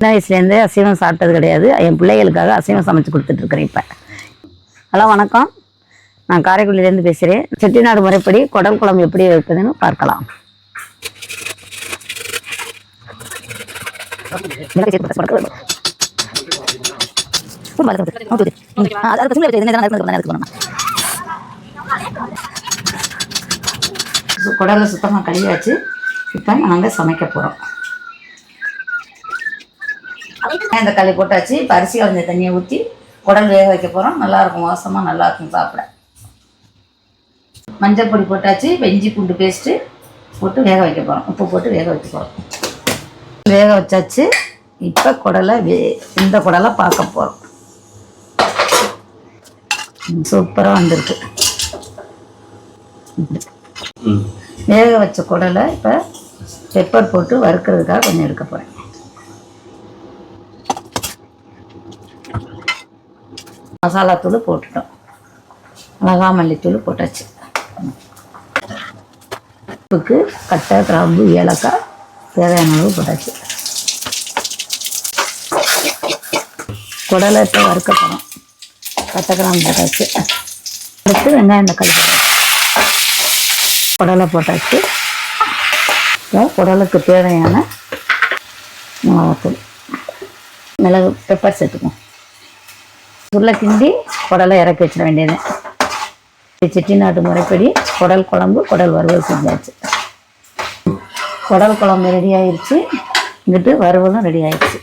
சின்ன வயசுலேருந்தே அசைவம் சாப்பிட்டது கிடையாது. என் பிள்ளைகளுக்காக அசைவம் சமைச்சு கொடுத்துட்ருக்குறேன். இப்போ ஹலோ வணக்கம், நான் காரைக்குடியிலேருந்து பேசுகிறேன். செட்டிநாடு முறைப்படி குடல் குழம்பு எப்படி வைப்பதுன்னு பார்க்கலாம். குடலை சுத்தமாக கழுவியாச்சு. இப்போ நாங்கள் சமைக்க போகிறோம். இந்த களி போட்டாச்சு. இப்போ அரிசி கலந்த தண்ணியை ஊற்றி குடல் வேக வைக்க போகிறோம். நல்லாயிருக்கும், வாசமாக நல்லாயிருக்கும் சாப்பிட. மஞ்சள் பொடி போட்டாச்சு. இப்போ இஞ்சி பூண்டு பேஸ்ட்டு போட்டு வேக வைக்க போகிறோம். உப்பு போட்டு வேக வைக்க போகிறோம். வேக வச்சாச்சு. இப்போ குடலை இந்த குடலை பார்க்க போகிறோம். சூப்பராக வந்திருக்கு. வேக வச்ச குடலை இப்போ பெப்பர் போட்டு வறுக்கிறதுக்காக கொஞ்சம் எடுக்க போகிறேன். மசாலா தூள் போட்டுட்டோம். மிளகா மல்லித்தூள் போட்டாச்சு. உப்புக்கு கட்டை கிராம்பு ஏலக்காய் தேவையான அளவு போட்டாச்சு. குடலை இப்போ வறுக்க போகிறோம். கட்டை கிராம்பு போட்டாச்சு. அடுத்து வெங்காயம் தக்காளி குடலை போட்டாச்சு. குடலுக்கு தேவையான மிளகாத்தூள் மிளகு பெப்பர் சேர்த்துக்குவோம். உருளை கிண்டி குடலை இறக்கி வச்சிட வேண்டியது. செட்டிநாட்டு முறைப்படி குடல் குழம்பு குடல் வறுவல் செஞ்சாச்சு. குடல் குழம்பு ரெடி ஆயிடுச்சு. இங்கிட்டு வறுவலும் ரெடி ஆயிடுச்சு.